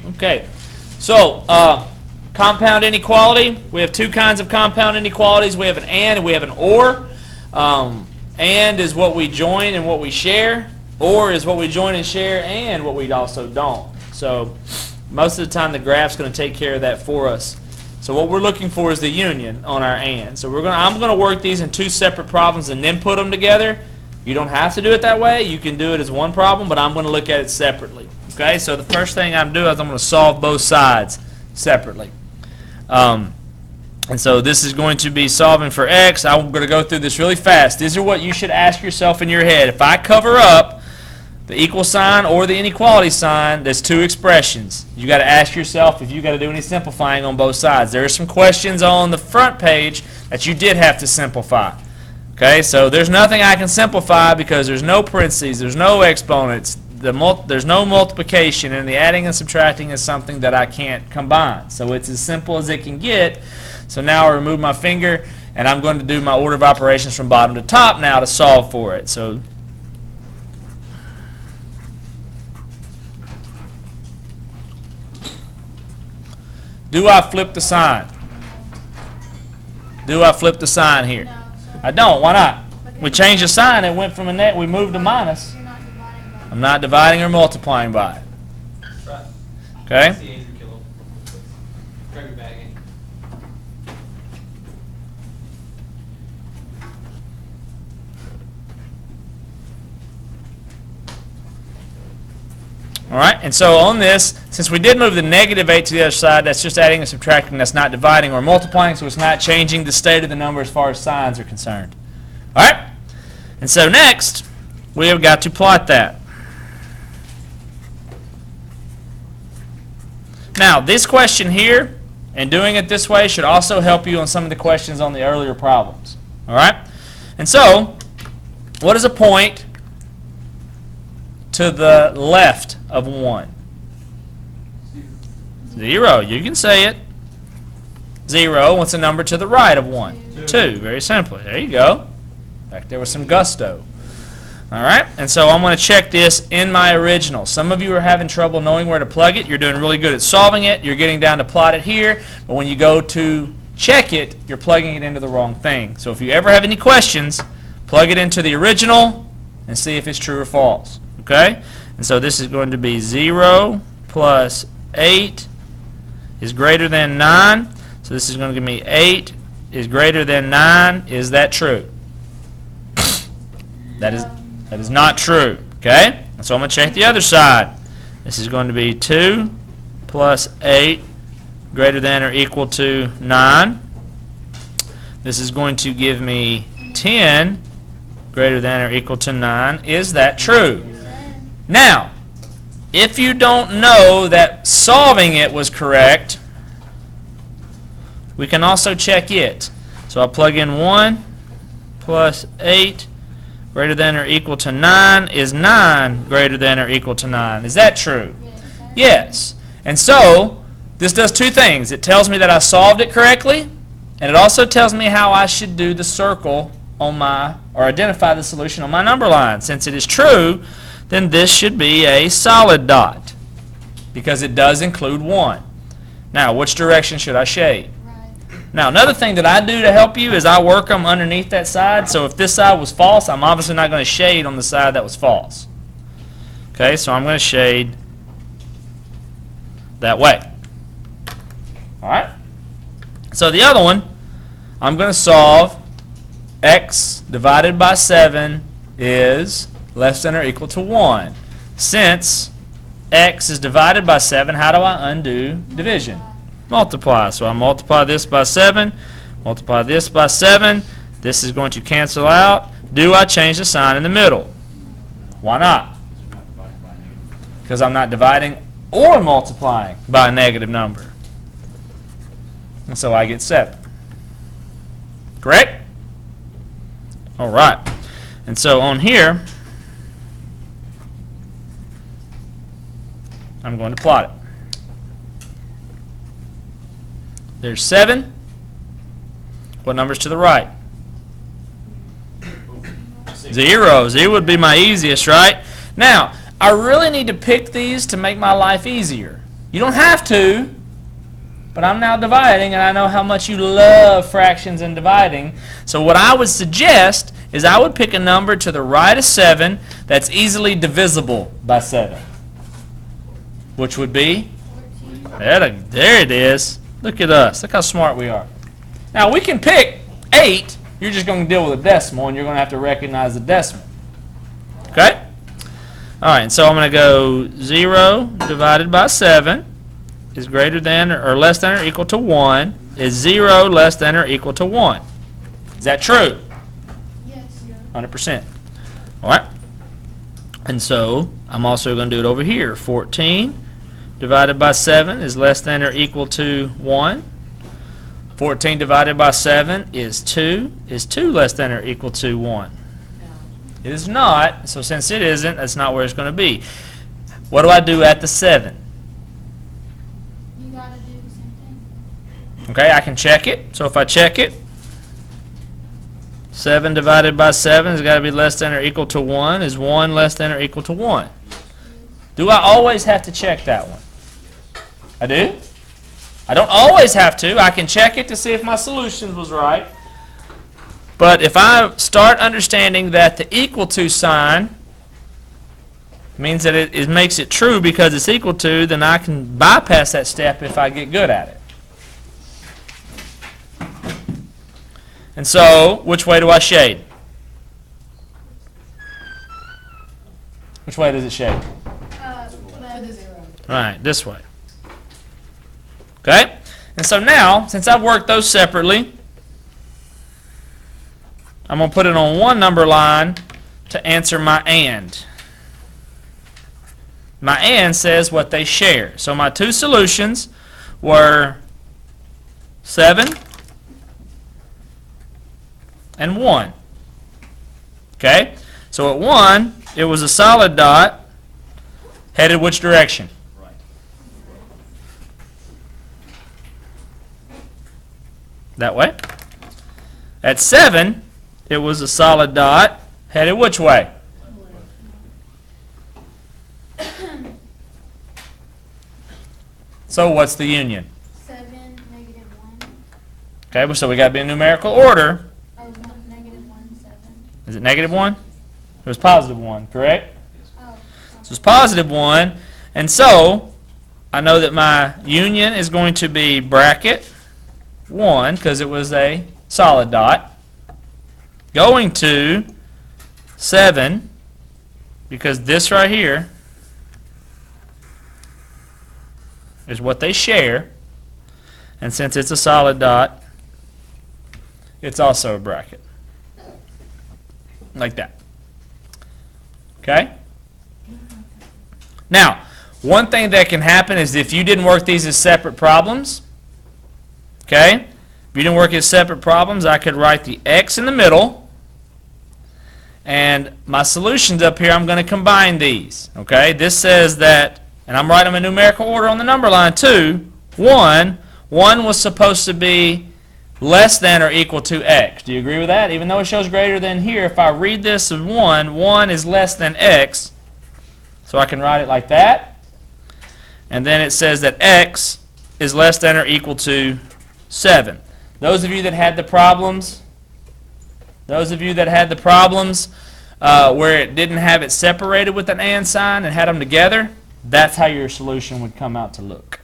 Okay, so compound inequality. We have two kinds of compound inequalities. We have an and we have an or. And is what we join and what we share. Or is what we join and share and what we also don't. So most of the time the graph's going to take care of that for us. So what we're looking for is the union on our and. So I'm going to work these in two separate problems and then put them together. You don't have to do it that way. You can do it as one problem, but I'm going to look at it separately. Okay, so the first thing I'm doing is I'm going to solve both sides separately. And so this is going to be solving for x. I'm going to go through this really fast. These are what you should ask yourself in your head. If I cover up the equal sign or the inequality sign, there's two expressions. You got to ask yourself if you got to do any simplifying on both sides. There are some questions on the front page that you did have to simplify. Okay, so there's nothing I can simplify because there's no parentheses, there's no exponents, there's no multiplication, and the adding and subtracting is something that I can't combine. So it's as simple as it can get. So now I remove my finger, and I'm going to do my order of operations from bottom to top now to solve for it. So do I flip the sign? Do I flip the sign here? No. I don't. Why not? We changed the sign. It went from a net. We moved to minus. I'm not dividing or multiplying by it. Okay? All right, and so on this, since we did move the negative 8 to the other side, that's just adding and subtracting. That's not dividing or multiplying, so it's not changing the state of the number as far as signs are concerned. All right, and so next, we have got to plot that. Now, this question here, and doing it this way, should also help you on some of the questions on the earlier problems. All right, and so, what is a point to the left of 1? 0. You can say it. 0. What's a number to the right of 1? 2. Very simply. There you go. Back there with some gusto. All right, and so I'm going to check this in my original. Some of you are having trouble knowing where to plug it. You're doing really good at solving it. You're getting down to plot it here, but when you go to check it, you're plugging it into the wrong thing. So if you ever have any questions, plug it into the original and see if it's true or false. Okay? And so this is going to be 0 plus 8 is greater than 9. So this is going to give me 8 is greater than 9. Is that true? That is not true. Okay? And so I'm going to check the other side. This is going to be 2 plus 8 greater than or equal to 9. This is going to give me 10 greater than or equal to 9. Is that true? Now, if you don't know that solving it was correct, we can also check it. So I'll plug in 1 plus 8 greater than or equal to 9. Is 9 greater than or equal to 9? Is that true? Yes. And so, this does two things. It tells me that I solved it correctly, and it also tells me how I should do the circle on my, or identify the solution on my number line. Since it is true, then this should be a solid dot because it does include 1. Now, which direction should I shade? Right. Now, another thing that I do to help you is I work them underneath that side. So if this side was false, I'm obviously not going to shade on the side that was false. Okay, so I'm going to shade that way. All right? So the other one, I'm going to solve x divided by 7 is less than or equal to 1. Since x is divided by 7, how do I undo division? Multiply. So I multiply this by 7, multiply this by 7. This is going to cancel out. Do I change the sign in the middle? Why not? Because I'm not dividing or multiplying by a negative number. And so I get 7. Correct? All right. And so on here, I'm going to plot it. There's 7. What number's to the right? 0. 0 would be my easiest, right? Now, I really need to pick these to make my life easier. You don't have to, but I'm now dividing, and I know how much you love fractions and dividing. So what I would suggest is I would pick a number to the right of 7 that's easily divisible by 7, which would be, there it is. Look at us. Look how smart we are. Now we can pick 8. You're just going to deal with a decimal, and you're going to have to recognize the decimal. Okay? All right, and so I'm going to go 0 divided by 7 is greater than or less than or equal to 1. Is 0 less than or equal to 1? Is that true? Yes. 100%. All right. And so I'm also going to do it over here. 14 divided by 7 is less than or equal to 1. 14 divided by 7 is 2. Is 2 less than or equal to 1? It is not. So since it isn't, that's not where it's going to be. What do I do at the 7? You gotta do the same thing. Okay, I can check it. So if I check it, 7 divided by 7 has got to be less than or equal to 1. Is 1 less than or equal to 1? Do I always have to check that one? I do? I don't always have to. I can check it to see if my solution was right. But if I start understanding that the equal to sign means that it makes it true because it's equal to, then I can bypass that step if I get good at it. And so, which way do I shade? Which way does it shade? For the 0. All right, this way. Okay? And so now, since I've worked those separately, I'm going to put it on one number line to answer my AND. My AND says what they share. So my two solutions were 7 and 1. Okay? So at 1, it was a solid dot headed which direction? Right. That way. At 7, it was a solid dot headed which way? So what's the union? 7, -1. Okay, so we got to be in numerical order. Oh, -1, 7. Is it -1? It was +1, correct? Oh. So it's +1, and so I know that my union is going to be bracket 1 because it was a solid dot, going to 7 because this right here is what they share, and since it's a solid dot, it's also a bracket. Like that. Okay? Now, one thing that can happen is if you didn't work these as separate problems, okay? If you didn't work as separate problems, I could write the X in the middle, and my solutions up here, I'm going to combine these. Okay? This says that, and I'm writing them in numerical order on the number line too. 1 was supposed to be less than or equal to X. Do you agree with that? Even though it shows greater than here, if I read this as 1 is less than X. So I can write it like that. And then it says that X is less than or equal to 7. Those of you that had the problems, where it didn't have it separated with an and sign and had them together, that's how your solution would come out to look.